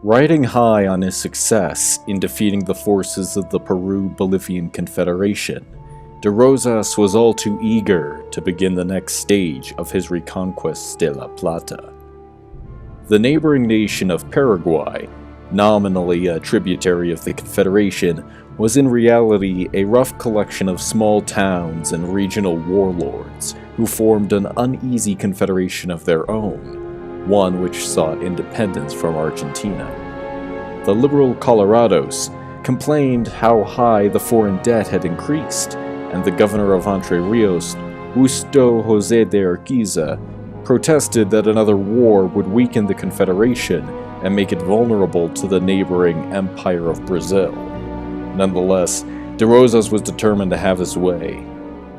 Riding high on his success in defeating the forces of the Peru-Bolivian Confederation, de Rosas was all too eager to begin the next stage of his Reconquista de La Plata. The neighboring nation of Paraguay, nominally a tributary of the Confederation, was in reality a rough collection of small towns and regional warlords who formed an uneasy confederation of their own, one which sought independence from Argentina. The liberal Colorados complained how high the foreign debt had increased, and the governor of Entre Rios, Justo José de Urquiza, protested that another war would weaken the Confederation and make it vulnerable to the neighboring Empire of Brazil. Nonetheless, de Rosas was determined to have his way.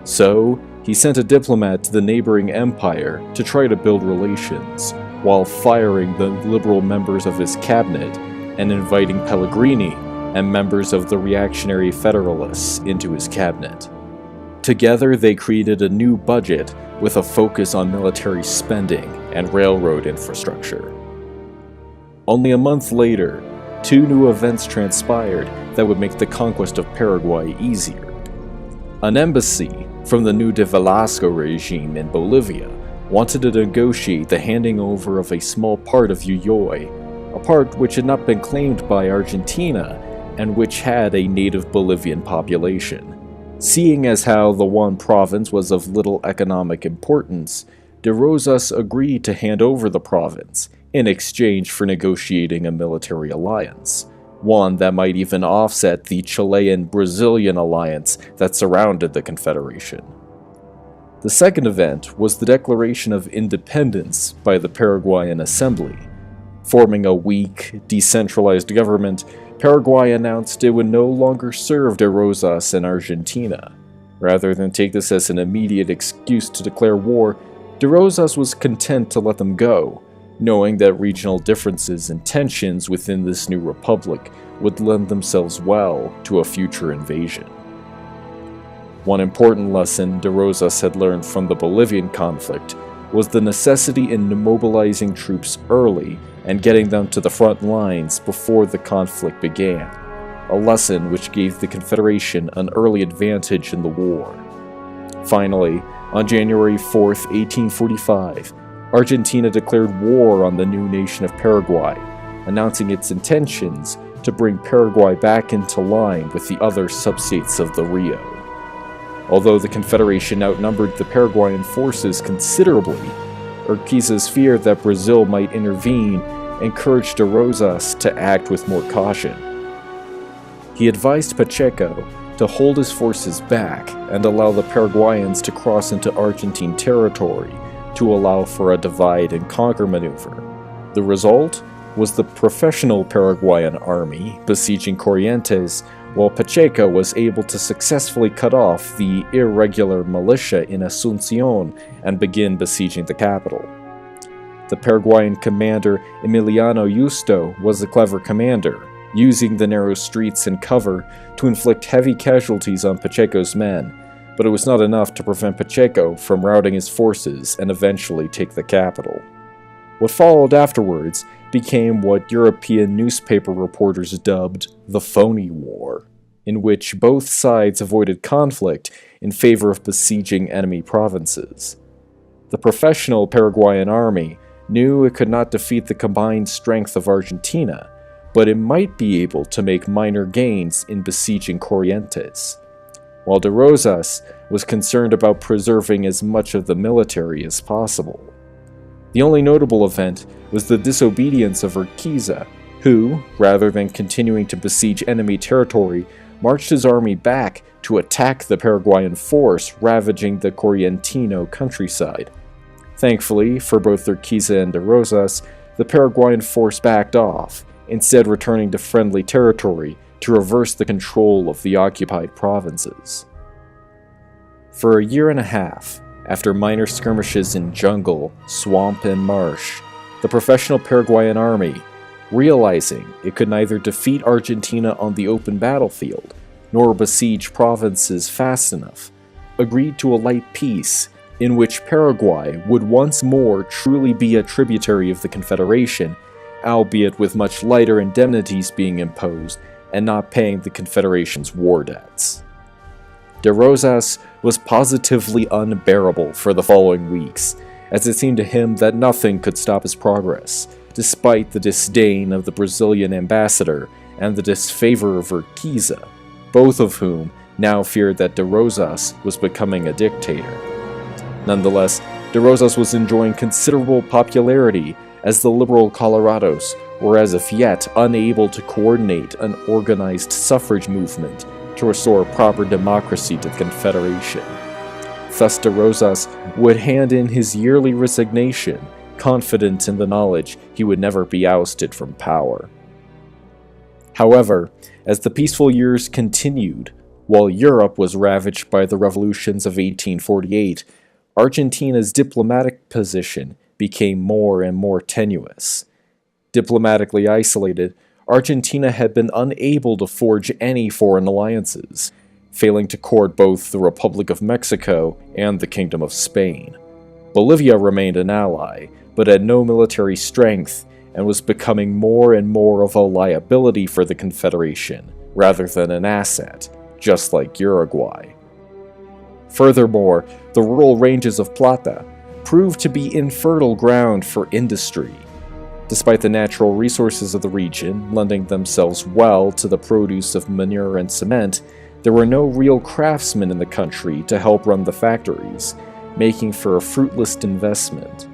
So, he sent a diplomat to the neighboring empire to try to build relations, while firing the liberal members of his cabinet and inviting Pellegrini and members of the reactionary Federalists into his cabinet. Together they created a new budget with a focus on military spending and railroad infrastructure. Only a month later, two new events transpired that would make the conquest of Paraguay easier. An embassy from the new de Velasco regime in Bolivia wanted to negotiate the handing over of a small part of Uyoi, a part which had not been claimed by Argentina and which had a native Bolivian population. Seeing as how the one province was of little economic importance, de Rosas agreed to hand over the province in exchange for negotiating a military alliance, one that might even offset the Chilean-Brazilian alliance that surrounded the Confederation. The second event was the declaration of independence by the Paraguayan Assembly. Forming a weak, decentralized government, Paraguay announced it would no longer serve de Rosas in Argentina. Rather than take this as an immediate excuse to declare war, de Rosas was content to let them go, knowing that regional differences and tensions within this new republic would lend themselves well to a future invasion. One important lesson de Rosas had learned from the Bolivian conflict was the necessity in mobilizing troops early and getting them to the front lines before the conflict began, a lesson which gave the Confederation an early advantage in the war. Finally, on January 4, 1845, Argentina declared war on the new nation of Paraguay, announcing its intentions to bring Paraguay back into line with the other substates of the Rio. Although the Confederation outnumbered the Paraguayan forces considerably, Urquiza's fear that Brazil might intervene encouraged de Rosas to act with more caution. He advised Pacheco to hold his forces back and allow the Paraguayans to cross into Argentine territory to allow for a divide-and-conquer maneuver. The result was the professional Paraguayan army besieging Corrientes, while Pacheco was able to successfully cut off the irregular militia in Asunción and begin besieging the capital. The Paraguayan commander Emiliano Justo was a clever commander, using the narrow streets and cover to inflict heavy casualties on Pacheco's men, but it was not enough to prevent Pacheco from routing his forces and eventually take the capital. What followed afterwards became what European newspaper reporters dubbed the Phony War, in which both sides avoided conflict in favor of besieging enemy provinces. The professional Paraguayan army knew it could not defeat the combined strength of Argentina, but it might be able to make minor gains in besieging Corrientes, while de Rosas was concerned about preserving as much of the military as possible. The only notable event was the disobedience of Urquiza, who, rather than continuing to besiege enemy territory, marched his army back to attack the Paraguayan force ravaging the Corrientino countryside. Thankfully, for both Urquiza and de Rosas, the Paraguayan force backed off, instead returning to friendly territory to reverse the control of the occupied provinces. For a year and a half, after minor skirmishes in jungle, swamp, and marsh, the professional Paraguayan army, realizing it could neither defeat Argentina on the open battlefield nor besiege provinces fast enough, agreed to a light peace in which Paraguay would once more truly be a tributary of the Confederation albeit with much lighter indemnities being imposed and not paying the Confederation's war debts. De Rosas was positively unbearable for the following weeks, as it seemed to him that nothing could stop his progress, despite the disdain of the Brazilian ambassador and the disfavor of Urquiza, both of whom now feared that De Rosas was becoming a dictator. Nonetheless, De Rosas was enjoying considerable popularity, as the liberal Colorados were as of yet unable to coordinate an organized suffrage movement to restore proper democracy to the Confederation. Thus De Rosas would hand in his yearly resignation, confident in the knowledge he would never be ousted from power. However, as the peaceful years continued, while Europe was ravaged by the revolutions of 1848, Argentina's diplomatic position became more and more tenuous. Diplomatically isolated, Argentina had been unable to forge any foreign alliances, failing to court both the Republic of Mexico and the Kingdom of Spain. Bolivia remained an ally, but had no military strength and was becoming more and more of a liability for the Confederation, rather than an asset, just like Uruguay. Furthermore, the rural ranges of Plata proved to be infertile ground for industry. Despite the natural resources of the region lending themselves well to the produce of manure and cement, there were no real craftsmen in the country to help run the factories, making for a fruitless investment.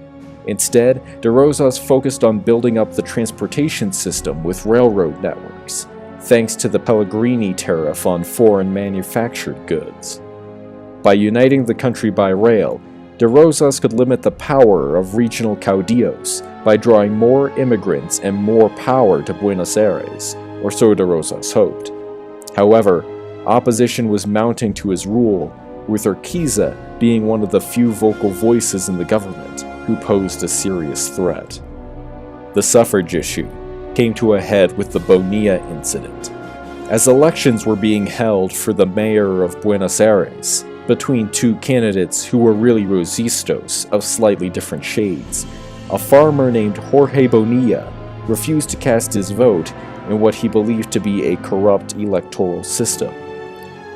Instead, De Rosas focused on building up the transportation system with railroad networks, thanks to the Pellegrini tariff on foreign manufactured goods. By uniting the country by rail, De Rosas could limit the power of regional caudillos by drawing more immigrants and more power to Buenos Aires, or so De Rosas hoped. However, opposition was mounting to his rule, with Urquiza being one of the few vocal voices in the government who posed a serious threat. The suffrage issue came to a head with the Bonilla incident. As elections were being held for the mayor of Buenos Aires, between two candidates who were really rosistas of slightly different shades, a farmer named Jorge Bonilla refused to cast his vote in what he believed to be a corrupt electoral system.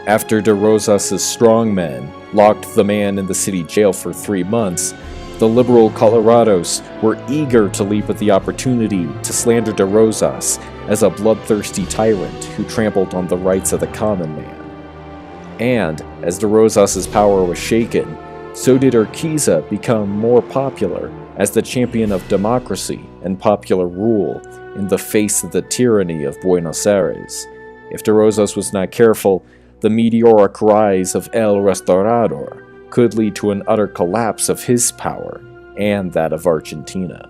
After De Rosas' strongmen locked the man in the city jail for 3 months, the liberal Colorados were eager to leap at the opportunity to slander De Rosas as a bloodthirsty tyrant who trampled on the rights of the common man. And, as De Rosas' power was shaken, so did Urquiza become more popular as the champion of democracy and popular rule in the face of the tyranny of Buenos Aires. If De Rosas was not careful, the meteoric rise of El Restaurador could lead to an utter collapse of his power and that of Argentina.